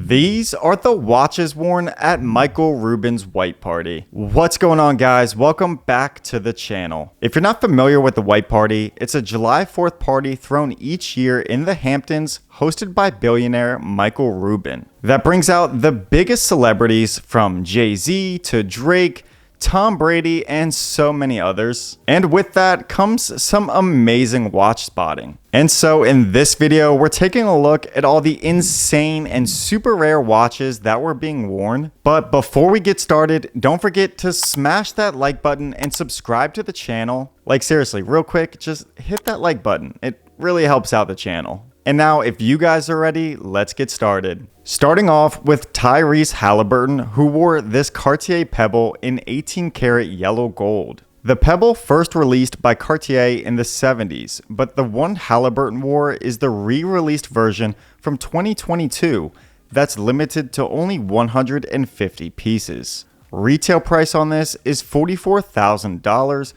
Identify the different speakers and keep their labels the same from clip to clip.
Speaker 1: These are the watches worn at Michael Rubin's White Party. What's going on, guys? Welcome back to the channel. If you're not familiar with the White Party, it's a July 4th party thrown each year in the Hamptons, hosted by billionaire Michael Rubin. That brings out the biggest celebrities from Jay-Z to Drake, Tom Brady, and so many others. And with that comes some amazing watch spotting. And so in this video, we're taking a look at all the insane and super rare watches that were being worn. But before we get started, don't forget to smash that like button and subscribe to the channel. Like seriously, real quick, just hit that like button. It really helps out the channel. And now, if you guys are ready, let's get started. Starting off with Tyrese Halliburton, who wore this Cartier Pebble in 18 karat yellow gold. The Pebble first released by Cartier in the 70s, but the one Halliburton wore is the re-released version from 2022 that's limited to only 150 pieces. Retail price on this is $44,000,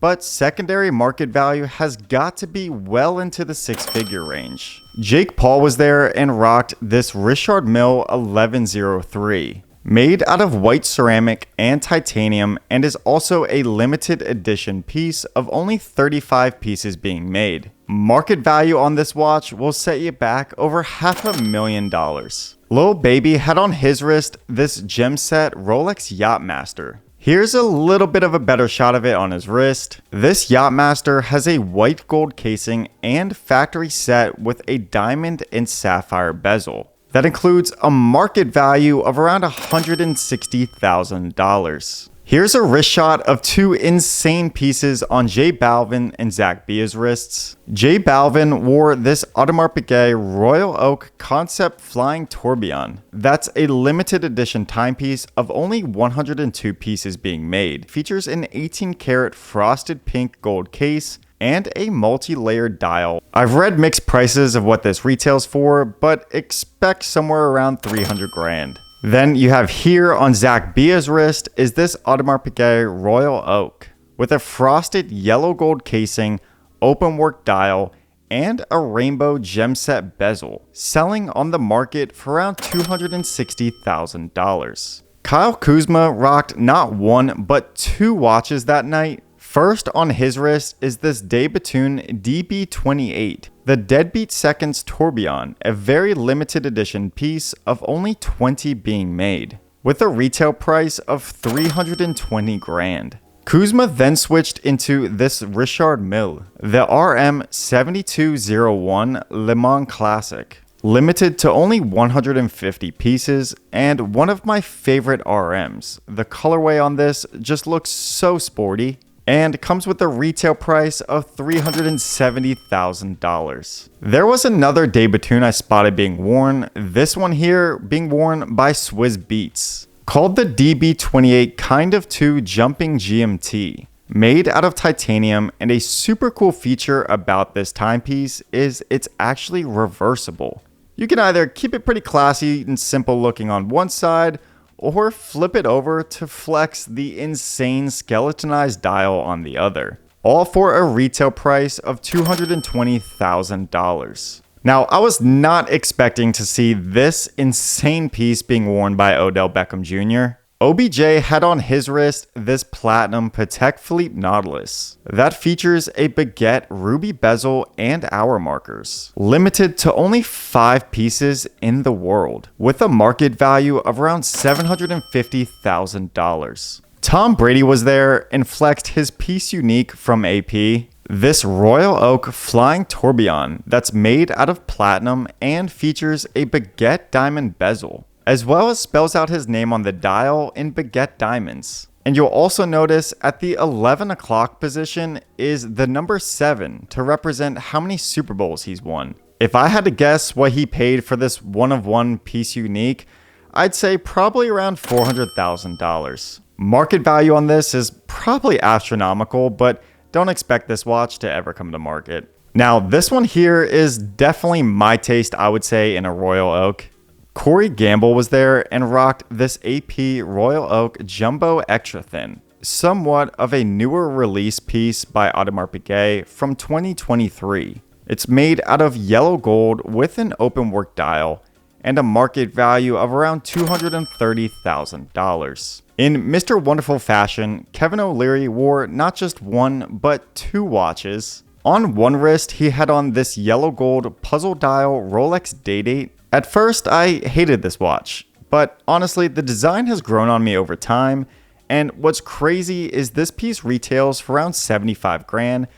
Speaker 1: but secondary market value has got to be well into the six-figure range. Jake Paul was there and rocked this Richard Mille 1103. Made out of white ceramic and titanium, and is also a limited edition piece of only 35 pieces being made. Market value on this watch will set you back over $500,000. Lil Baby had on his wrist this gem set Rolex Yachtmaster. Here's a little bit of a better shot of it on his wrist. This Yachtmaster has a white gold casing and factory set with a diamond and sapphire bezel. That includes a market value of around $160,000. Here's a wrist shot of two insane pieces on J Balvin and Zach Bia's wrists. J Balvin wore this Audemars Piguet Royal Oak Concept Flying Tourbillon. That's a limited edition timepiece of only 102 pieces being made. Features an 18 karat frosted pink gold case and a multi-layered dial. I've read mixed prices of what this retails for, but expect somewhere around 300 grand. Then you have here on Zach Bia's wrist is this Audemars Piguet Royal Oak with a frosted yellow gold casing, open work dial, and a rainbow gem set bezel, selling on the market for around $260,000. Kyle Kuzma rocked not one but two watches that night. First on his wrist is this De Bethune DB28, the Deadbeat Seconds Tourbillon, a very limited edition piece of only 20 being made, with a retail price of 320 grand. Kuzma then switched into this Richard Mille, the RM 7201 Le Mans Classic, limited to only 150 pieces, and one of my favorite RMs. The colorway on this just looks so sporty, and comes with a retail price of $370,000. There was another De Bethune I spotted being worn, this one here being worn by Swizz Beatz, called the DB28 Kind of 2 Jumping GMT. Made out of titanium, and a super cool feature about this timepiece is it's actually reversible. You can either keep it pretty classy and simple looking on one side, or flip it over to flex the insane skeletonized dial on the other, all for a retail price of $220,000. Now, I was not expecting to see this insane piece being worn by Odell Beckham Jr. OBJ had on his wrist this platinum Patek Philippe Nautilus that features a baguette ruby bezel and hour markers, limited to only 5 pieces in the world, with a market value of around $750,000. Tom Brady was there and flexed his piece unique from AP, this Royal Oak Flying Tourbillon that's made out of platinum and features a baguette diamond bezel, as well as spells out his name on the dial in baguette diamonds. And you'll also notice at the 11 o'clock position is the number 7 to represent how many Super Bowls he's won. If I had to guess what he paid for this one-of-one piece unique, I'd say probably around $400,000. Market value on this is probably astronomical, but don't expect this watch to ever come to market. Now, this one here is definitely my taste, I would say, in a Royal Oak. Corey Gamble was there and rocked this AP Royal Oak Jumbo Extra Thin, somewhat of a newer release piece by Audemars Piguet from 2023. It's made out of yellow gold with an open work dial and a market value of around $230,000. In Mr. Wonderful fashion, Kevin O'Leary wore not just one, but two watches. On one wrist, he had on this yellow gold puzzle dial Rolex Day-Date. At first, I hated this watch, but honestly, the design has grown on me over time, and what's crazy is this piece retails for around 75 grand,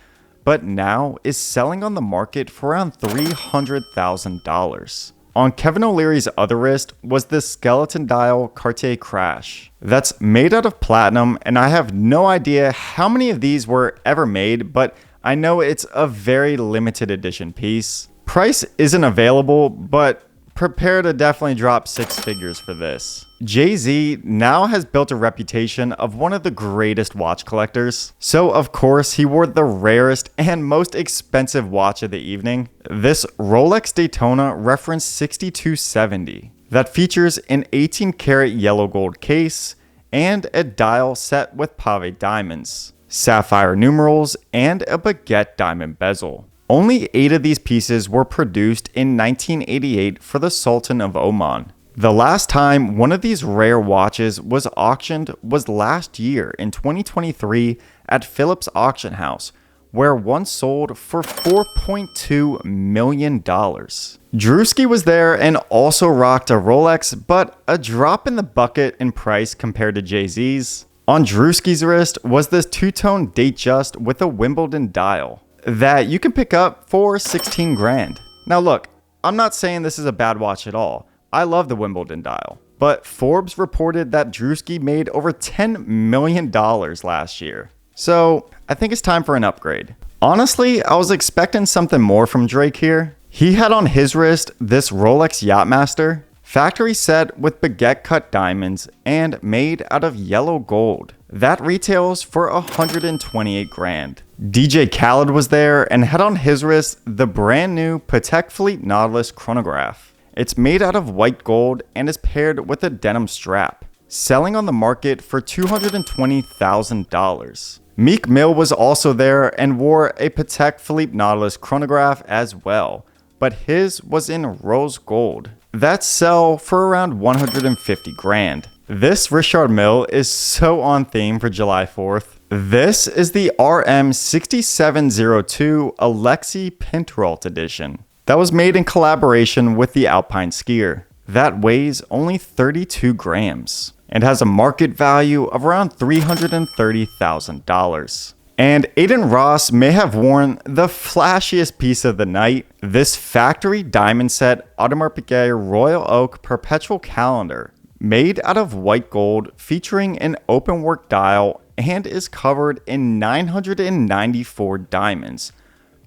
Speaker 1: but now is selling on the market for around $300,000. On Kevin O'Leary's other wrist was this skeleton dial Cartier Crash. That's made out of platinum, and I have no idea how many of these were ever made, but I know it's a very limited edition piece. Price isn't available, but prepare to definitely drop six figures for this. Jay-Z now has built a reputation of one of the greatest watch collectors, so of course he wore the rarest and most expensive watch of the evening, this Rolex Daytona Reference 6270 that features an 18 karat yellow gold case and a dial set with pave diamonds, sapphire numerals, and a baguette diamond bezel. Only 8 of these pieces were produced in 1988 for the Sultan of Oman. The last time one of these rare watches was auctioned was last year in 2023 at Phillips Auction House, where one sold for $4.2 million. Drewski was there and also rocked a Rolex, but a drop in the bucket in price compared to Jay-Z's. On Drewski's wrist was this two-tone Datejust with a Wimbledon dial that you can pick up for 16 grand. Now look, I'm not saying this is a bad watch at all. I love the Wimbledon dial, but Forbes reported that Drewski made over $10 million last year. So I think it's time for an upgrade. Honestly, I was expecting something more from Drake here. He had on his wrist this Rolex Yachtmaster, factory set with baguette cut diamonds and made out of yellow gold. That retails for 128 grand. DJ Khaled was there and had on his wrist the brand new Patek Philippe Nautilus chronograph. It's made out of white gold and is paired with a denim strap, selling on the market for $220,000. Meek Mill was also there and wore a Patek Philippe Nautilus chronograph as well, but his was in rose gold. That sell for around 150 grand. This Richard Mille is so on theme for July 4th. This is the RM6702 Alexi Pinteralt edition that was made in collaboration with the Alpine skier. That weighs only 32 grams and has a market value of around $330,000. And Aiden Ross may have worn the flashiest piece of the night, this factory diamond set Audemars Piguet Royal Oak Perpetual Calendar, made out of white gold, featuring an open work dial and is covered in 994 diamonds,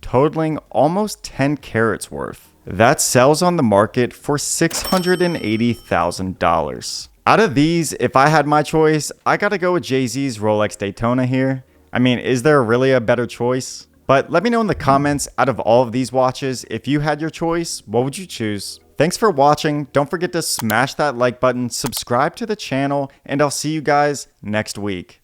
Speaker 1: totaling almost 10 carats worth. That sells on the market for $680,000. Out of these, if I had my choice, I gotta go with Jay-Z's Rolex Daytona here. I mean, is there really a better choice? But let me know in the comments, out of all of these watches, if you had your choice, what would you choose? Thanks for watching. Don't forget to smash that like button, subscribe to the channel, and I'll see you guys next week.